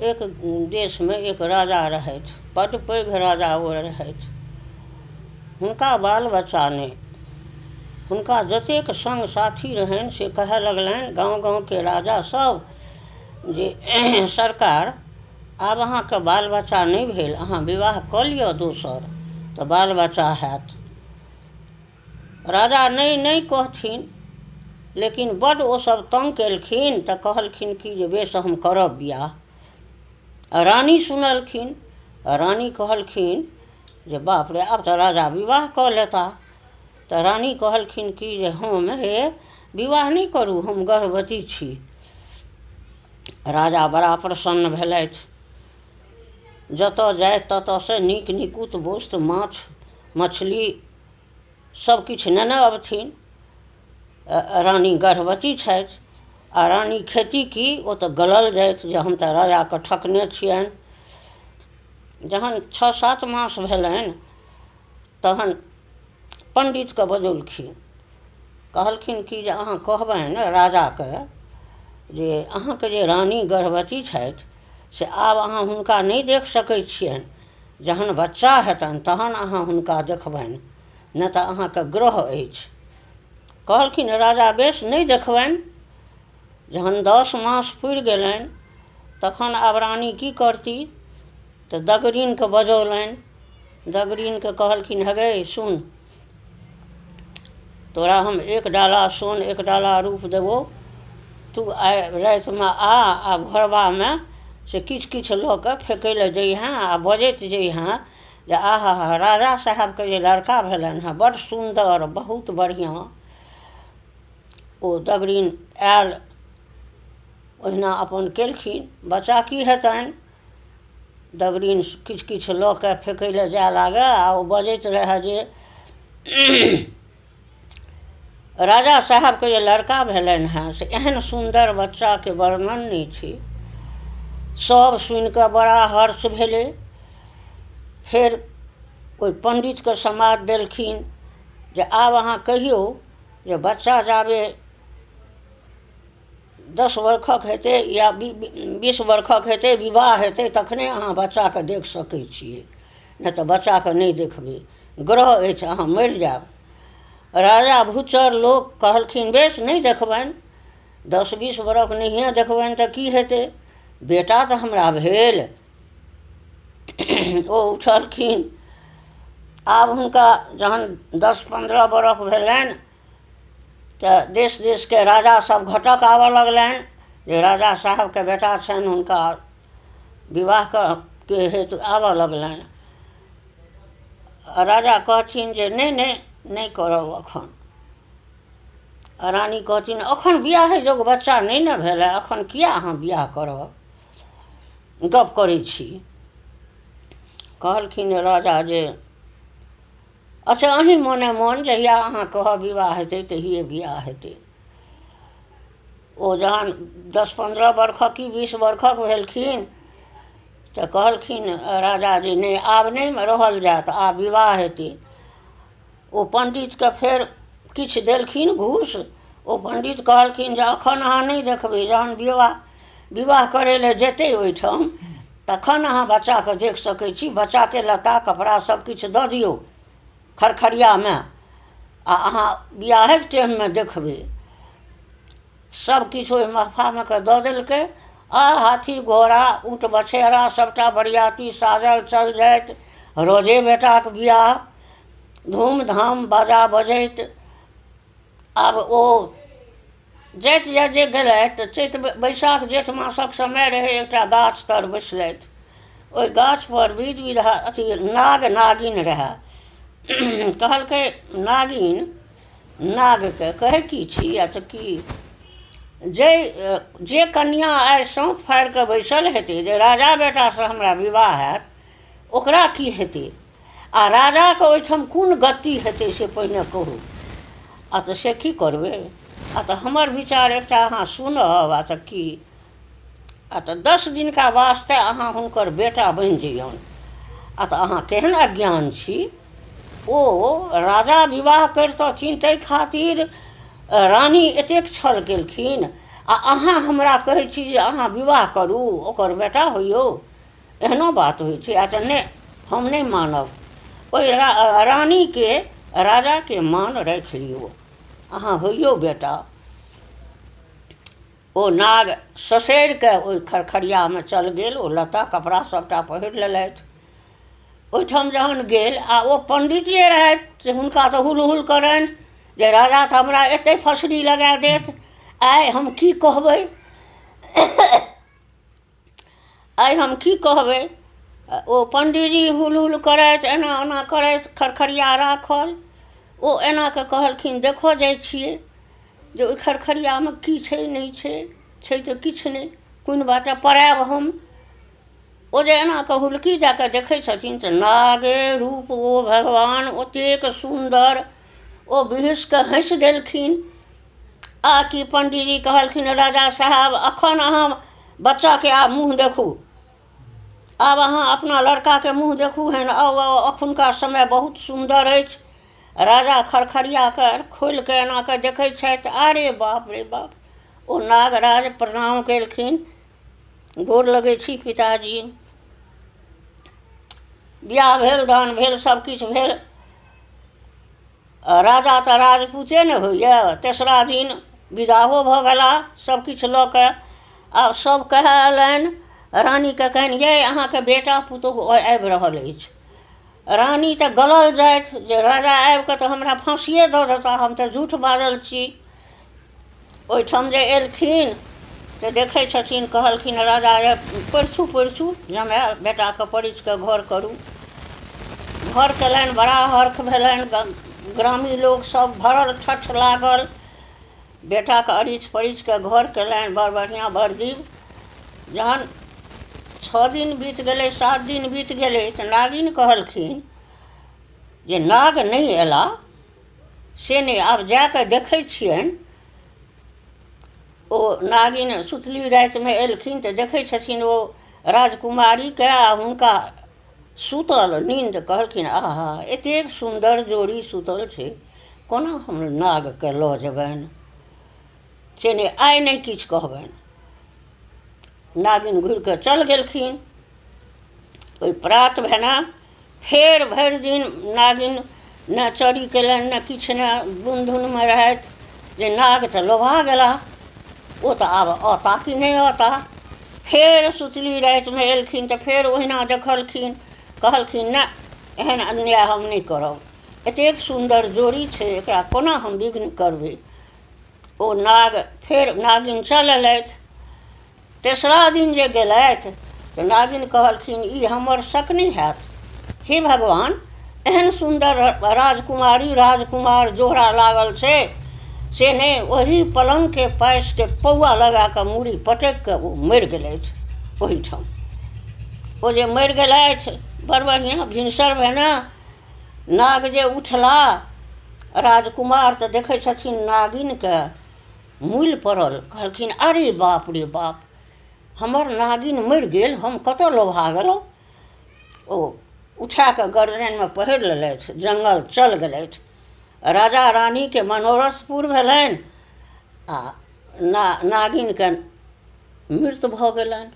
एक देश में एक राजा रहथि, बड्ड पैघ राजा ओ रहथि। हुनका बाल बच्चा नहि। हुनका जतेक संग साथी रहनि से कहय लगलनि गाँव गाँव के राजा सब जे सरकार आब अहाँके बाल बच्चा नहि भेल, अहाँ विवाह कऽ लिअ दोसर तऽ बाल बच्चा हैत। राजा नहि नहि कहथिन, लेकिन बड्ड ओसभ तंग केलखिन तऽ कहलखिन कि जे बेस हम करब बियाह। रानी सुनलखिन, रानी कहलखिन जे बाप रे आब तऽ राजा विवाह कऽ लेता। तऽ रानी कहलखिन कि जे हम हे विवाह नहि करू, हम गर्भवती छी। राजा बड़ा प्रसन्न भेलथि। जतऽ जाए ततऽसँ नीक निकुत वस्तु माछ मछली सब किछु नेने अबथिन। रानी गर्भवती छथि आ रानी खेती की ओ तऽ गलल जाइत जे हम तऽ राजाके ठकने छियनि। जहन 6-7 मास भेलनि तहन पंडितके बजौलखिन, कहलखिन कि जे अहाँ कहबनि राजाके जे अहाँके जे रानी गर्भवती छथि से आब अहाँ हुनका नहि देख सकै छियनि। जहन बच्चा हेतनि तहन अहाँ हुनका देखबनि, नहि तऽ अहाँके ग्रह अछि। कहलखिन राजा बेस नहि देखबनि। जहन 10 मास पुरि गेलनि तखन आब रानी की करती तऽ दगरिनके बजौलनि। दगरिनके कहलखिन हगे सुन, तोरा हम 1 डाला सोन 1 डाला रूप देबो, तू आइ रातिमे आ घरबामे से किछु किछु लऽ कऽ फेकै लए जइहेँ आ बजैत जइहेँ जे आहा राजा साहबके जे लड़का भेलनि हेँ बड्ड सुन्दर बहुत बढ़िआँ। ओ दगरिन आयल, ओहिना अपन केलखिन। बच्चा की हेतनि, दगरिन किछु किछु लऽ कऽ फेकै लए जाय लागै आ ओ बजैत रहए जे राजा साहबके जे लड़का भेलनि हेँ से एहन सुन्दर बच्चाके वर्णन नहि छै। सब सुनि कऽ बड़ा हर्ष भेलै। फेर ओहि पंडितके समाद देलखिन जे आब अहाँ कहियौ जे बच्चा जाबे 10 वर्षक हेतै या 20 वर्षक हेतै विवाह हेतै तखने अहाँ बच्चाके देख सकै छियै, नहि तऽ बच्चाके नहि देखबै, ग्रह अछि अहाँ मरि जायब। राजा भूचर लोक कहलखिन बेस नहि देखबनि, 10-20 बरख नहिए देखबनि तऽ की हेतै, बेटा तऽ हमरा भेल। ओ उठलखिन। आब हुनका जहन 10-15 बरख भेलनि तऽ देश देशके राजा सब घटक आबऽ लगलनि जे राजा साहबके बेटा छनि, हुनका विवाहके हेतु आबऽ लगलनि। राजा कहथिन जे नहि नहि नहि करब एखन। रानी कहथिन एखन बियाह जोग बच्चा नहि ने भेलै, एखन किया अहाँ बियाह करब, गप करै छी। कहलखिन राजा जे अच्छा अहीँ मोने मोन जहिया अहाँ कहब विवाह हेतै तहिए बियाह हेतै। ओ जहन 10-15 वर्षक कि 20 वर्षक भेलखिन तऽ कहलखिन राजा जे नहि आब नहि रहल जायत, आब विवाह हेतै। ओ पंडितके फेर किछु देलखिन घूस। ओ पंडित कहलखिन जे एखन अहाँ नहि देखबै, जहन विवाह करै लए जेतै ओहिठाम तखन अहाँ बच्चाके देख सकै छी। बच्चाके लत्ता कपड़ा सब किछु दऽ दियौ खरखरियामे आ अहाँ बियाहक टाइममे देखबै। सब किछु ओहि महफामे के दऽ देलकै आ हाथी घोड़ा ऊँट बछेरा सबटा बरियाती साजल चल जाइत। रोजे बेटाक बियाह धूमधाम बाजा बजैत। आब ओ जाइत जे गेलथि तऽ चैत बैसाख जेठ मासक समय रहै। एकटा गाछ तर बैसलथि, ओहि गाछपर विध विधा अथी नाग नागिन रहए। कहलकै नागिन नागके कहै की छी या तऽ की जे कन्या आइ सौंत फाड़ि कऽ बैसल हेतै जे राजा बेटासँ हमरा विवाह हैत ओकरा की हेतै, आ राजाके ओहिठाम कोन गति हेतै से पहिने कहू। आ तऽ से की करबै, आ तऽ हमर विचार एकटा अहाँ सुनब, आ तऽ की आ तऽ 10 दिनका वास्ते अहाँ हुनकर बेटा बनि जइयौन। आ तऽ अहाँ केहन अज्ञान छी। ओ राजा विवाह करितथिन ताहि खातिर रानी एतेक छल केलखिन आ अहाँ हमरा कहै छी जे अहाँ विवाह करू ओकर बेटा होइयौ, एहनो बात होइ छै। आ तऽ नहि, हम नहि मानब। ओहि रानीके राजाके मान राखि लियौ, अहाँ होइयौ बेटा। ओ नाग ससरिके ओहि खरखरियामे चल गेल। ओ लत्ता कपड़ा सबटा पहिर लेलथि। ओहिठाम जहन गेल आ ओ पण्डितजे रहथि से हुनका तऽ हुल हुल करनि जे राजा तऽ हमरा एतेक फसरी लगा देत, आइ हम की कहबै, आइ हम की कहबै। ओ पण्डीजी हुल हुल करथि, एना ओना करथि, खरखरिया राखल। ओ एना कऽ कहलखिन देखऽ जाइ छिए जे ओहि खरखरियामे की छै नहि छै, छै तऽ किछु नहि, कोन बाटे पड़ायब हम। ओ जे एना कऽ हुलकी जा कऽ देखै छथिन तऽ नागे रूप ओ भगवान ओतेक सुन्दर, ओ बिहुसि कऽ हँसि देलखिन। आ कि पण्डीजी कहलखिन राजा साहब एखन अहाँ बच्चाके आब मुँह देखू, आब अहाँ अपना लड़काके मुँह देखू हन, आउ एखुनका समय बहुत सुन्दर अछि। राजा खरखरियाके खोलि कऽ एना कऽ देखै छथि, अरे बाप रे बाप। ओ नागराज प्रणाम केलखिन, गोर लगै छी पिताजी। बिआह भेल, दान भेल, सबकिछु भेल। राजा तऽ राजपूते ने होइए। तेसरा दिन विदाहो भऽ गेलाह सबकिछु लऽ कऽ। आब सब कहै अयलनि रानीके, कहनि ये अहाँके बेटा पुतोहु आबि रहल अछि। रानी तऽ गलल जाथि जे राजा आबि कऽ तऽ हमरा फाँसिए दऽ देता, हम तऽ झूठ बाजल छी। ओहिठाम जे एलखिन से देखै छथिन, कहलखिन राजा परिछू परिछू जमाय बेटाके परिछ कऽ घर करू। घर केलनि, बड़ा हर्ष भेलनि, ग्रामीण लोक सब भरल ठठ लागल। बेटाके अरिछ परिछ कऽ घर केलनि, बड़ बढ़िआँ बड़ दीव। जहन 6 दिन बीत गेलै, 7 दिन बीत गेलै तऽ नागिन कहलखिन जे नाग नहि अयला से नहि, आब जा कऽ देखै छियनि। ओ नागिन सुतली रातिमे एलखिन तऽ देखै छथिन ओ राजकुमारीके, आ हुनका सुतल नींद। कहलखिन आहा एतेक सुन्दर जोड़ी सुतल छै, कोना हम नागके लऽ जेबनि, से नहि आइ नहि किछु कहबनि। नागिन घुरि कऽ चल गेलखिन। ओहि प्रात भेने फेर भरि दिन नागिन ने चोरी केलनि ने किछु, ने बुन धुनमे रहथि जे नाग तऽ लोभा गेला, ओ तऽ आब औता कि नहि औता। फेर सुतली रातिमे एलखिन तऽ फेर ओहिना देखलखिन। कहलखिन नहि, एहन अन्याय हम नहि करब, एतेक सुन्दर जोड़ी छै, एकरा कोना हम विघ्न करबै। ओ नाग फेर नागिन चल अयलथि। तेसरा दिन जे गेलथि तऽ नागिन कहलखिन ई हमर शक नहि हैत। हे भगवान, एहन सुन्दर राजकुमारी राजकुमार जोड़ा लागल छै से नहि, ओही पलङ्गके पासिके पौआ लगा कऽ मूड़ी पटकि कऽ ओ मरि गेलथि ओहीठाम। ओ जे मरि गेलथि, बड़ बढ़िआँ भिनसर भेने। नाग जे उठला, राजकुमार तऽ देखै छथिन नागिनके मूल पड़ल। कहलखिन अरे बाप रे बाप, हमर नागिन मरि गेल, हम कतऽ लोभा गेलहुँ। ओ उठा कऽ गर्दनिमे पहिर लेलथि, जङ्गल चल गेलथि। राजा रानीके मनोरथ पूर्ण भेलनि आ नागिनके मृत्यु भऽ गेलनि।